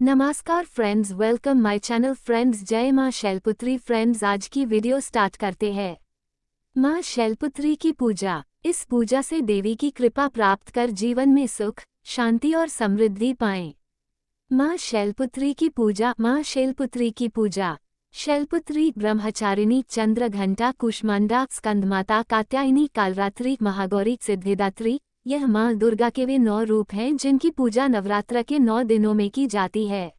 नमस्कार friends, welcome my channel friends. जय मां शैलपुत्री फ्रेंड्स, आज की वीडियो स्टार्ट करते हैं। मां शैलपुत्री की पूजा। इस पूजा से देवी की कृपा प्राप्त कर जीवन में सुख, शांति और समृद्धि पाएं। मां शैलपुत्री की पूजा। मां शैलपुत्री की पूजा। शैलपुत्री, ब्रह्मचारिणी, चंद्रघंटा, कुष्मांडा, स्कंदमाता, कात्यायनी, कालरात्रि, महागौरी, सिद्धिदात्री, यह मां दुर्गा के वे 9 रूप हैं जिनकी पूजा नवरात्र के 9 दिनों में की जाती है।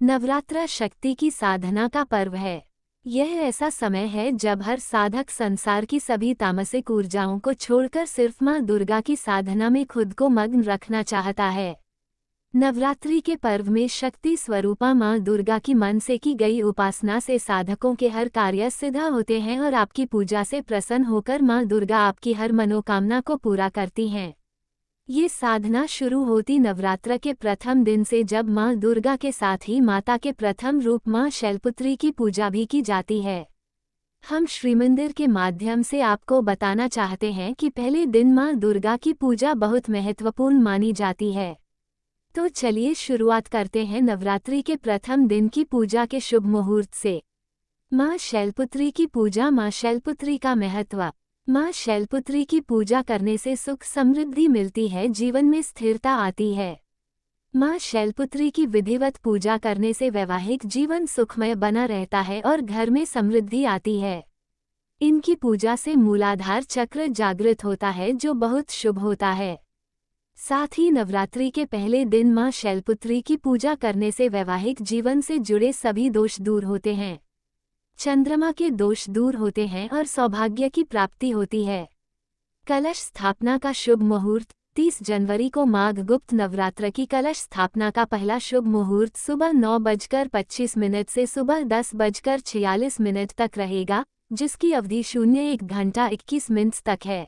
नवरात्र शक्ति की साधना का पर्व है। यह ऐसा समय है जब हर साधक संसार की सभी तामसिक ऊर्जाओं को छोड़कर सिर्फ मां दुर्गा की साधना में खुद को मग्न रखना चाहता है। नवरात्रि के पर्व में शक्ति स्वरूपा मां दुर्गा की मन से की गई उपासना से साधकों के हर कार्य सिद्ध होते हैं और आपकी पूजा से प्रसन्न होकर मां दुर्गा आपकी हर मनोकामना को पूरा करती हैं। ये साधना शुरू होती नवरात्र के प्रथम दिन से, जब मां दुर्गा के साथ ही माता के प्रथम रूप मां शैलपुत्री की पूजा भी की जाती है। हम श्रीमंदिर के माध्यम से आपको बताना चाहते हैं कि पहले दिन मां दुर्गा की पूजा बहुत महत्वपूर्ण मानी जाती है। तो चलिए शुरुआत करते हैं नवरात्रि के प्रथम दिन की पूजा के शुभ मुहूर्त से। मां शैलपुत्री की पूजा। मां शैलपुत्री का महत्व। मां शैलपुत्री की पूजा करने से सुख समृद्धि मिलती है, जीवन में स्थिरता आती है। मां शैलपुत्री की विधिवत पूजा करने से वैवाहिक जीवन सुखमय बना रहता है और घर में समृद्धि आती है। इनकी पूजा से मूलाधार चक्र जागृत होता है, जो बहुत शुभ होता है। साथ ही नवरात्रि के पहले दिन मां शैलपुत्री की पूजा करने से वैवाहिक जीवन से जुड़े सभी दोष दूर होते हैं। चंद्रमा के दोष दूर होते हैं और सौभाग्य की प्राप्ति होती है। कलश स्थापना का शुभ मुहूर्त। 30 जनवरी को माघ गुप्त नवरात्र की कलश स्थापना का पहला शुभ मुहूर्त सुबह 9:25 से सुबह 10:46 तक रहेगा, जिसकी अवधि 01 घंटा 21 मिनट तक है।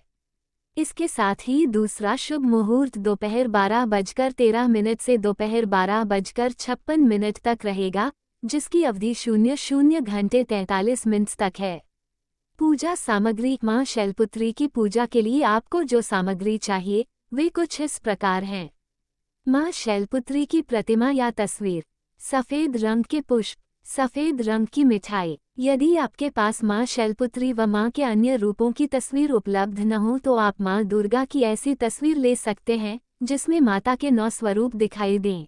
इसके साथ ही दूसरा शुभ मुहूर्त दोपहर 12:13 से दोपहर 12:56 तक रहेगा, जिसकी अवधि 00 घंटे 43 मिनट तक है। पूजा सामग्री। मां शैलपुत्री की पूजा के लिए आपको जो सामग्री चाहिए वे कुछ इस प्रकार हैं। मां शैलपुत्री की प्रतिमा या तस्वीर, सफ़ेद रंग के पुष्प, सफ़ेद रंग की मिठाई। यदि आपके पास मां शैलपुत्री व मां के अन्य रूपों की तस्वीर उपलब्ध न हो तो आप मां दुर्गा की ऐसी तस्वीर ले सकते हैं जिसमें माता के 9 स्वरूप दिखाई दें।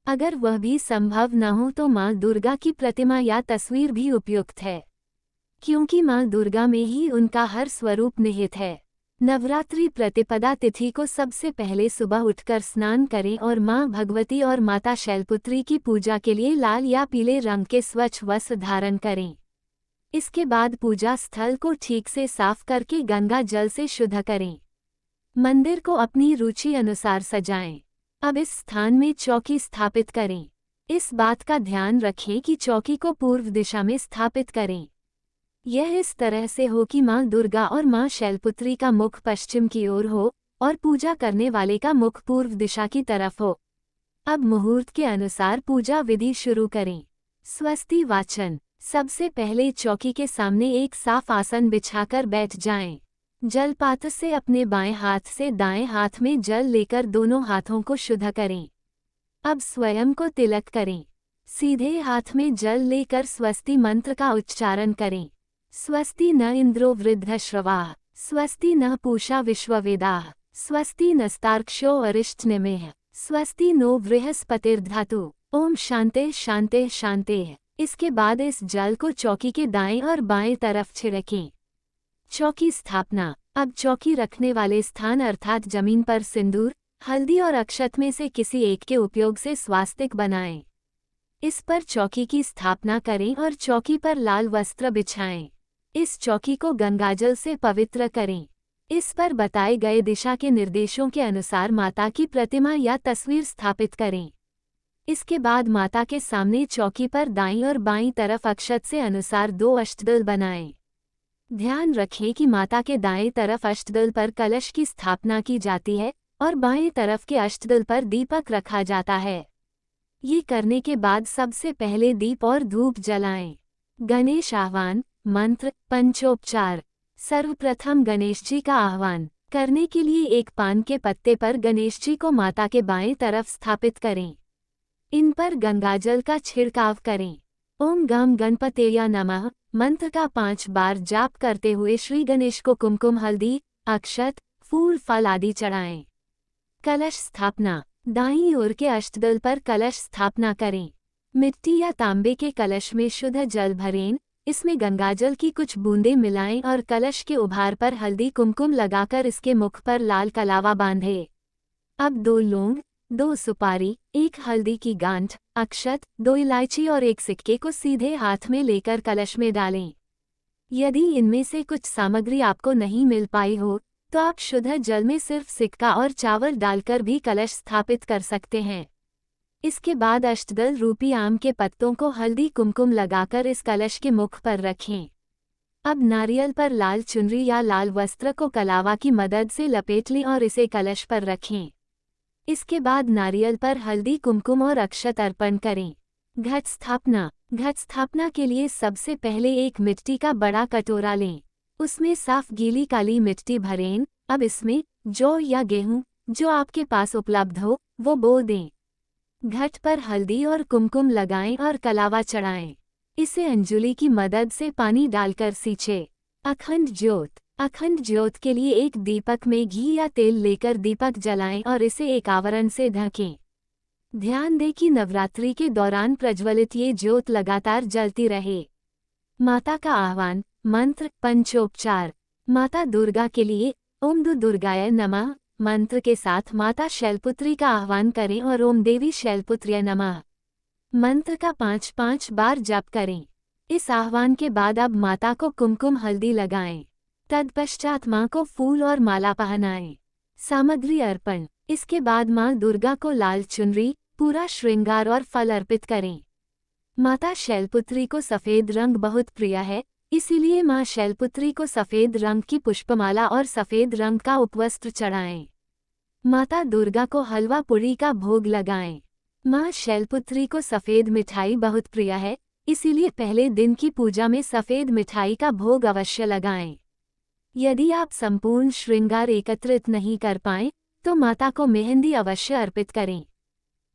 अगर वह भी संभव न हो तो मां दुर्गा की प्रतिमा या तस्वीर भी उपयुक्त है, क्योंकि मां दुर्गा में ही उनका हर स्वरूप निहित है। नवरात्रि प्रतिपदा तिथि को सबसे पहले सुबह उठकर स्नान करें और मां भगवती और माता शैलपुत्री की पूजा के लिए लाल या पीले रंग के स्वच्छ वस्त्र धारण करें। इसके बाद पूजा स्थल को ठीक से साफ करके गंगा जल से शुद्ध करें। मंदिर को अपनी रुचि अनुसार सजाएं। अब इस स्थान में चौकी स्थापित करें। इस बात का ध्यान रखें कि चौकी को पूर्व दिशा में स्थापित करें। यह इस तरह से हो कि मां दुर्गा और मां शैलपुत्री का मुख पश्चिम की ओर हो और पूजा करने वाले का मुख पूर्व दिशा की तरफ हो। अब मुहूर्त के अनुसार पूजा विधि शुरू करें। स्वस्ति वाचन। सबसे पहले चौकी के सामने एक साफ आसन बिछाकर बैठ जाएं। जलपात्र से अपने बाएं हाथ से दाएं हाथ में जल लेकर दोनों हाथों को शुद्ध करें। अब स्वयं को तिलक करें। सीधे हाथ में जल लेकर स्वस्ति मंत्र का उच्चारण करें। स्वस्ति न इंद्रो वृद्धश्रवाः, स्वस्ति न पूषा विश्ववेदाः, स्वस्ति नस्तार्क्ष्यो अरिष्टनेमिः, स्वस्ति नो बृहस्पतिर्धातु। ओम शांते शांते शांते। इसके बाद इस जल को चौकी के दाएं और बाएं तरफ छिड़कें। चौकी स्थापना। अब चौकी रखने वाले स्थान अर्थात जमीन पर सिंदूर, हल्दी और अक्षत में से किसी एक के उपयोग से स्वास्तिक बनाएं। इस पर चौकी की स्थापना करें और चौकी पर लाल वस्त्र बिछाएं। इस चौकी को गंगाजल से पवित्र करें। इस पर बताए गए दिशा के निर्देशों के अनुसार माता की प्रतिमा या तस्वीर स्थापित करें। इसके बाद माता के सामने चौकी पर दाईं और बाईं तरफ अक्षत से अनुसार 2 अष्टदल बनाएं। ध्यान रखें कि माता के दाएं तरफ अष्टदल पर कलश की स्थापना की जाती है और बाएं तरफ के अष्टदल पर दीपक रखा जाता है। ये करने के बाद सबसे पहले दीप और धूप जलाएं। गणेश आह्वान। मंत्र। पंचोपचार। सर्वप्रथम गणेश जी का आह्वान करने के लिए एक पान के पत्ते पर गणेश जी को माता के बाएं तरफ स्थापित करें। इन पर गंगाजल का छिड़काव करें। ओम गम गणपतेय नमः मंत्र का 5 बार जाप करते हुए श्री गणेश को कुमकुम, हल्दी, अक्षत, फूल, फल आदि चढ़ाएं। कलश स्थापना। दाईं ओर के अष्टदल पर कलश स्थापना करें। मिट्टी या तांबे के कलश में शुद्ध जल भरें, इसमें गंगाजल की कुछ बूंदें मिलाएं और कलश के उभार पर हल्दी कुमकुम लगाकर इसके मुख पर लाल कलावा बांधें। अब 2 लौंग, 2 सुपारी, 1 हल्दी की गांठ, अक्षत, 2 इलायची और 1 सिक्के को सीधे हाथ में लेकर कलश में डालें। यदि इनमें से कुछ सामग्री आपको नहीं मिल पाई हो तो आप शुद्ध जल में सिर्फ सिक्का और चावल डालकर भी कलश स्थापित कर सकते हैं। इसके बाद अष्टदल रूपी आम के पत्तों को हल्दी कुमकुम लगाकर इस कलश के मुख पर रखें। अब नारियल पर लाल चुनरी या लाल वस्त्र को कलावा की मदद से लपेट लें और इसे कलश पर रखें। इसके बाद नारियल पर हल्दी कुमकुम और अक्षत अर्पण करें। घट स्थापना। घट स्थापना के लिए सबसे पहले एक मिट्टी का बड़ा कटोरा लें, उसमें साफ गीली काली मिट्टी भरें। अब इसमें जौ या गेहूं जो आपके पास उपलब्ध हो वो बो दें। घट पर हल्दी और कुमकुम लगाएं और कलावा चढ़ाएं। इसे अंजुली की मदद से पानी डालकर सींचें। अखंड ज्योत। अखंड ज्योत के लिए एक दीपक में घी या तेल लेकर दीपक जलाएं और इसे एक आवरण से ढकें। ध्यान दें कि नवरात्रि के दौरान प्रज्वलित ये ज्योत लगातार जलती रहे। माता का आह्वान। मंत्र पंचोपचार। माता दुर्गा के लिए ओम दुर्गाय नमः मंत्र के साथ माता शैलपुत्री का आह्वान करें और ओम देवी शैलपुत्र्यै नमः मंत्र का 5-5 बार जप करें। इस आह्वान के बाद अब माता को कुमकुम हल्दी लगाएं। तत्पश्चात मां को फूल और माला पहनाएं। सामग्री अर्पण। इसके बाद मां दुर्गा को लाल चुनरी, पूरा श्रृंगार और फल अर्पित करें। माता शैलपुत्री को सफेद रंग बहुत प्रिय है, इसीलिए मां शैलपुत्री को सफेद रंग की पुष्पमाला और सफेद रंग का उपवस्त्र चढ़ाएं। माता दुर्गा को हलवा पूड़ी का भोग लगाएं। मां शैलपुत्री को सफेद मिठाई बहुत प्रिय है, इसीलिए पहले दिन की पूजा में सफेद मिठाई का भोग अवश्य लगाएं। यदि आप संपूर्ण श्रृंगार एकत्रित नहीं कर पाएं तो माता को मेहंदी अवश्य अर्पित करें।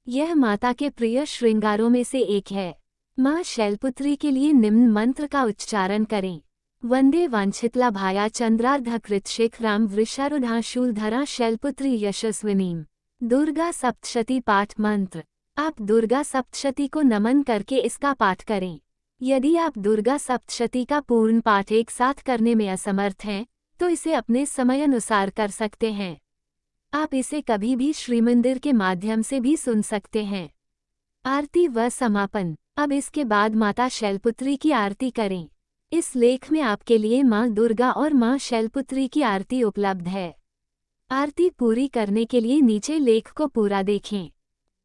यह माता के प्रिय श्रृंगारों में से एक है। मां शैलपुत्री के लिए निम्न मंत्र का उच्चारण करें। वंदे वांछितलाभाया चंद्रार्धकृतशेखरां वृषारूढ़ाशूलधरा शैलपुत्री यशस्विनीम। दुर्गा सप्तशती पाठ मंत्र। आप दुर्गा सप्तशती को नमन करके इसका पाठ करें। यदि आप दुर्गा सप्तशती का पूर्ण पाठ एक साथ करने में असमर्थ हैं तो इसे अपने समय अनुसार कर सकते हैं। आप इसे कभी भी श्रीमंदिर के माध्यम से भी सुन सकते हैं। आरती व समापन। अब इसके बाद माता शैलपुत्री की आरती करें। इस लेख में आपके लिए मां दुर्गा और मां शैलपुत्री की आरती उपलब्ध है। आरती पूरी करने के लिए नीचे लेख को पूरा देखें।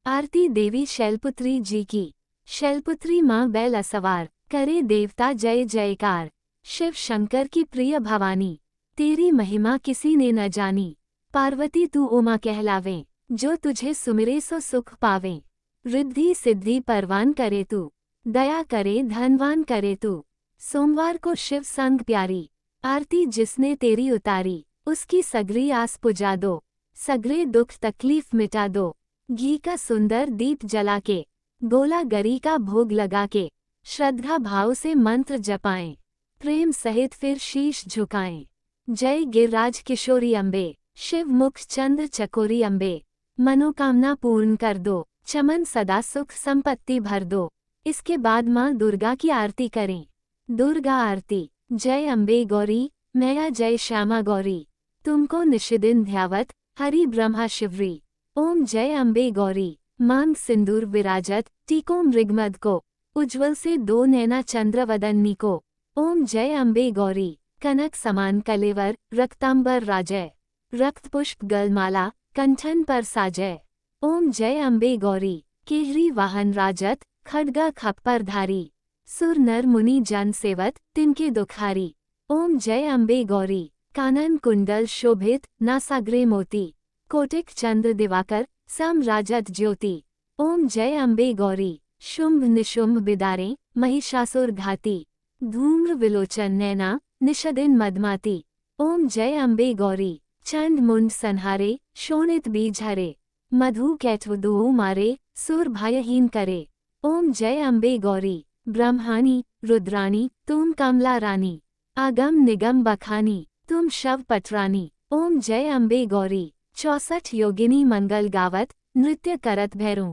आरती देवी शैलपुत्री जी की। शैलपुत्री मां बैल असवार, करे देवता जय जयकार। शिव शंकर की प्रिय भवानी, तेरी महिमा किसी ने न जानी। पार्वती तू उमा कहलावे, जो तुझे सुमिरे सो सुख पावे। रिद्धि सिद्धि परवान करे तू, दया करे धनवान करे तू। सोमवार को शिव संग प्यारी, आरती जिसने तेरी उतारी, उसकी सगरी आस पुजा दो। सगरे दुख तकलीफ मिटा दो। घी का सुंदर दीप जला के, गोला गरी का भोग लगा के, श्रद्धा भाव से मंत्र जपाएं। प्रेम सहित फिर शीश झुकाएं। जय गिरिराज किशोरी अम्बे, शिव मुख चंद्र चकोरी अम्बे। मनोकामना पूर्ण कर दो, चमन सदा सुख संपत्ति भर दो। इसके बाद मां दुर्गा की आरती करें। दुर्गा आरती। जय अम्बे गौरी, मैया जय श्यामा गौरी। तुमको निशिदिन ध्यावत, हरि ब्रह्मा शिवरी। ओम जय अम्बे गौरी। मांग सिंदूर विराजत, टीको मृगमद को। उज्ज्वल से 2 नैना चंद्रवदन्नी को। ओम जय अम्बे गौरी। कनक समान कलेवर, रक्तांबर राजय। रक्त पुष्प गलमाला, कंठन पर साजय। ओम जय अम्बे गौरी। केहरी वाहन राजत, खड्गा खप्पर धारी। सुर नर मुनि जन सेवत, तिनके दुखारी। ओम जय अम्बे गौरी। कानन कुंडल शोभित, नासाग्रे मोती। कोटिक चंद्र दिवाकर, सम राजत ज्योति। ओम जय अम्बे गौरी। शुंभ निशुंभ बिदारे, महिषासुर घाती। धूम्र विलोचन नैना, निषदिन मदमाती। ओम जय अम्बे गौरी। चंड मुंड संहारे, शोणित बीज हरे। मधु कैटव दुओ मारे, सुर भयहीन करे। ओम जय अम्बे गौरी। ब्रह्माणी रुद्राणी तुम कमला रानी। आगम निगम बखानी तुम शव पटरानी। ओम जय अम्बे गौरी। 64 योगिनी मंगल गावत नृत्य करत भैरू।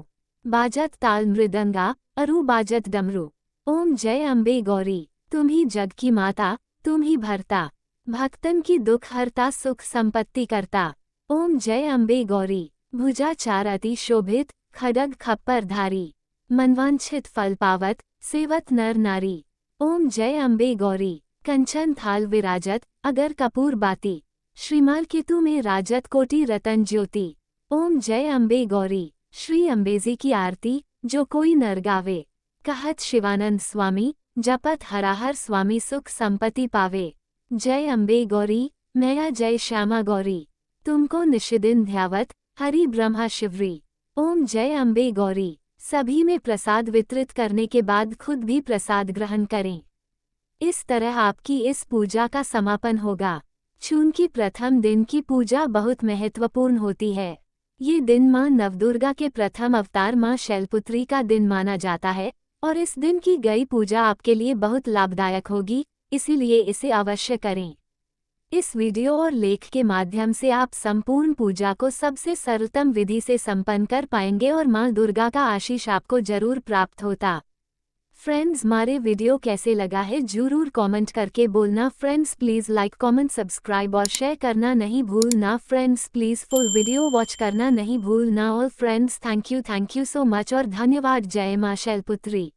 बाजत ताल मृदंगा अरु बाजत डमरू। ओम जय अम्बे गौरी। तुम ही जग की माता तुम ही भरता। भक्तन की दुख हरता सुख संपत्ति करता। ओम जय अम्बे गौरी। भुजा चार अति शोभित खड्ग खप्पर धारी। मनवांछित फल पावत सेवत नर नारी। ओम जय अम्बे गौरी। कंचन थाल विराजत अगर कपूर बाती। श्रीमाल केतु में राजत कोटि रतन ज्योति। ओम जय अम्बे गौरी। श्री अम्बेजी की आरती जो कोई नर गावे। कहत शिवानंद स्वामी जपत हराहर स्वामी सुख संपत्ति पावे। जय अम्बे गौरी मैया जय श्यामा गौरी। तुमको निशिदिन ध्यावत हरि ब्रह्मा शिवरी। ओम जय अम्बे गौरी। सभी में प्रसाद वितरित करने के बाद खुद भी प्रसाद ग्रहण करें। इस तरह आपकी इस पूजा का समापन होगा। चूंकि प्रथम दिन की पूजा बहुत महत्वपूर्ण होती है। ये दिन मां नवदुर्गा के प्रथम अवतार मां शैलपुत्री का दिन माना जाता है और इस दिन की गई पूजा आपके लिए बहुत लाभदायक होगी, इसीलिए इसे अवश्य करें। इस वीडियो और लेख के माध्यम से आप संपूर्ण पूजा को सबसे सरलतम विधि से संपन्न कर पाएंगे और मां दुर्गा का आशीष आपको जरूर प्राप्त होता। फ्रेंड्स, हमारे वीडियो कैसे लगा है जरूर कमेंट करके बोलना। Friends please like comment subscribe और शेयर करना नहीं भूलना। Friends please full video watch करना नहीं भूलना। All friends thank you so much और धन्यवाद। जय मां शैलपुत्री।